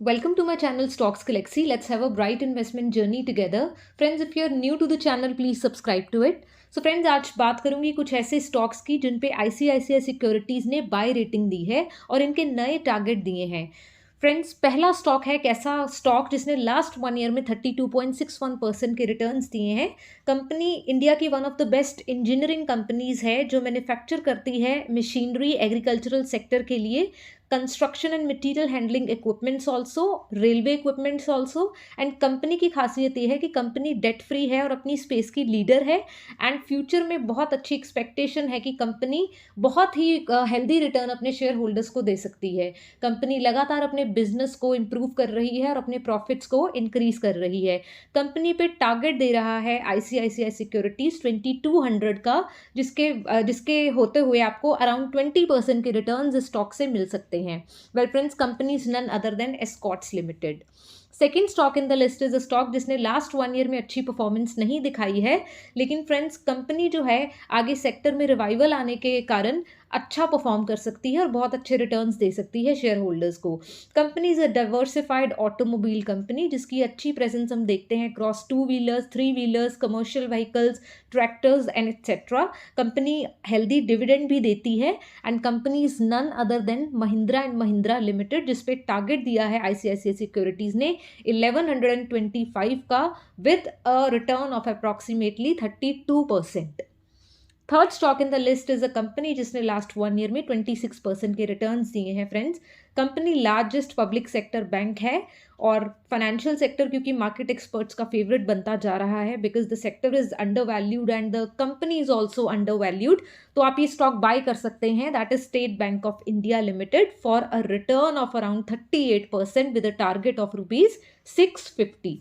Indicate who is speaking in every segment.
Speaker 1: Welcome to my channel Stocks Galaxy. Let's have a bright investment journey together. Friends, if you are new to the channel, please subscribe to it. So friends, आज बात करूंगी कुछ ऐसे stocks की जिन पे ICICI securities ने buy rating दी है और इनके नए टारगेट दिए हैं। फ्रेंड्स, पहला स्टॉक है कैसा स्टॉक जिसने लास्ट 1 ईयर में 32.61% के रिटर्न्स दिए हैं। कंपनी इंडिया की one of the best engineering companies है जो मैन्युफैक्चर करती है मशीनरी एग्रीकल्चरल सेक्टर के लिए, construction and material handling equipments also, railway equipments also. And company की खासियत ये है कि कंपनी डेट फ्री है और अपनी स्पेस की लीडर है। एंड फ्यूचर में बहुत अच्छी एक्सपेक्टेशन है कि कंपनी बहुत ही हेल्दी रिटर्न अपने शेयर होल्डर्स को दे सकती है। कंपनी लगातार अपने बिजनेस को इम्प्रूव कर रही है और अपने प्रॉफिट्स को इंक्रीज कर रही है। कंपनी पे टारगेट दे रहा है ICICI सिक्योरिटीज 2200 का, जिसके होते हुए आपको अराउंड 20% के रिटर्न्स इस स्टॉक से मिल सकते हैं। Well friends, company is none other than Escorts Limited. Second stock in the list is a stock जिसने लास्ट 1 ईयर में अच्छी परफॉर्मेंस नहीं दिखाई है, लेकिन फ्रेंड्स कंपनी जो है आगे सेक्टर में रिवाइवल आने के कारण अच्छा परफॉर्म कर सकती है और बहुत अच्छे रिटर्न्स दे सकती है शेयर होल्डर्स को। Company is a diversified automobile company जिसकी अच्छी प्रेजेंस हम देखते हैं cross 2 wheelers, 3 wheelers, commercial vehicles, tractors and etcetera. Company healthy dividend भी देती है and company is none other than Mahindra and Mahindra Limited, जिसपे टारगेट दिया है ICICI सिक्योरिटीज ने 1125 का with a return of approximately 32%। Third stock in the list is a company जिसने last 1 year में 26% के रिटर्न्स दिए हैं। Friends, company largest public sector bank है और फाइनेंशियल सेक्टर क्योंकि मार्केट एक्सपर्ट्स का फेवरेट बनता जा रहा है because the sector is under valued and the company is also under valued. तो आप ये स्टॉक बाय कर सकते हैं, that is state bank of India limited for a return of around 38% with a target of ₹650।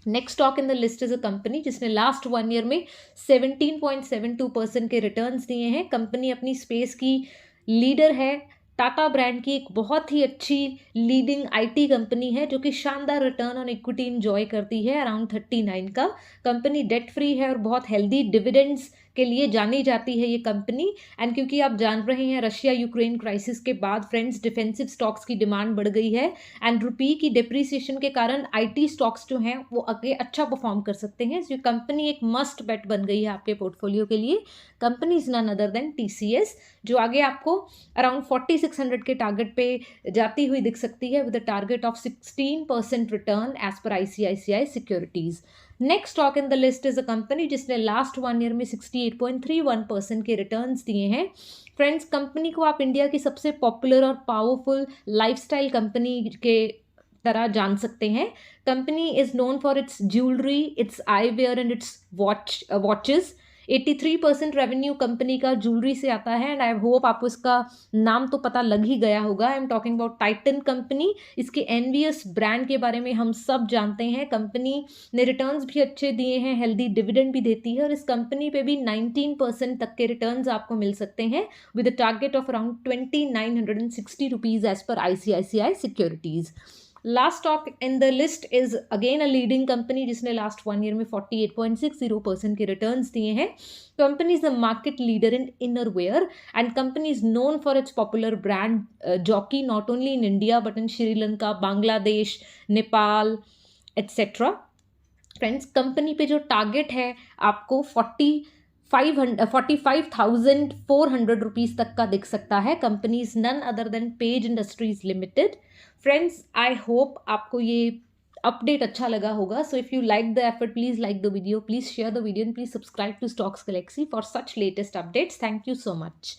Speaker 1: Next stock in the list is a company जिसने last 1 year में 17.72% के returns दिए हैं। कंपनी अपनी स्पेस की लीडर है, टाटा ब्रांड की एक बहुत ही अच्छी लीडिंग IT कंपनी है जो कि शानदार रिटर्न ऑन इक्विटी इंजॉय करती है अराउंड 39 का। कंपनी डेट फ्री है और बहुत हेल्दी डिविडेंड्स के लिए जानी जाती है ये कंपनी। एंड क्योंकि आप जान रहे हैं रशिया यूक्रेन क्राइसिस के बाद फ्रेंड्स डिफेंसिव स्टॉक्स की डिमांड बढ़ गई है एंड रुपी की डिप्रिसिएशन के कारण IT स्टॉक्स जो हैं वो आगे अच्छा परफॉर्म कर सकते हैं। तो कंपनी एक मस्ट बेट बन गई है आपके पोर्टफोलियो के लिए। Company is none other than TCS, जो आगे आपको अराउंड 4600 के टारगेट पे जाती हुई दिख सकती है with a target of 16% return as per ICICI securities. Next stock in the list is a company जिसने लास्ट 1 ईयर में 68.31% के रिटर्न्स दिए हैं। फ्रेंड्स, कंपनी को आप इंडिया की सबसे पॉपुलर और पावरफुल लाइफस्टाइल कंपनी के तरह जान सकते हैं। Company is known for it's jewellery, it's eyewear and it's watches. 83% revenue company का ज्वेलरी से आता है एंड आई होप आपको इसका नाम तो पता लग ही गया होगा। I am talking about Titan company. इसके एनवीएस ब्रांड के बारे में हम सब जानते हैं। कंपनी ने रिटर्न्स भी अच्छे दिए हैं, हेल्दी डिविडेंड भी देती है और इस कंपनी पे भी 19% तक के रिटर्न्स आपको मिल सकते हैं with a target of around ₹2960 as per ICICI securities. Last stock in the list is again a leading company जिसने लास्ट 1 ईयर में 48.60% के रिटर्न्स दिए हैं। Company is the market leader in innerwear and company is known for its popular brand Jockey not only in India but in Sri Lanka, Bangladesh, Nepal etcetera. Friends, company पे जो target है आपको 45,400 rupees तक का दिख सकता है। Company is none other than Page Industries Limited. Friends, I hope आपको ये अपडेट अच्छा लगा होगा। So if you like the effort, please like the video, please share the video and please subscribe to Stocks Galaxy for such latest updates. Thank you so much.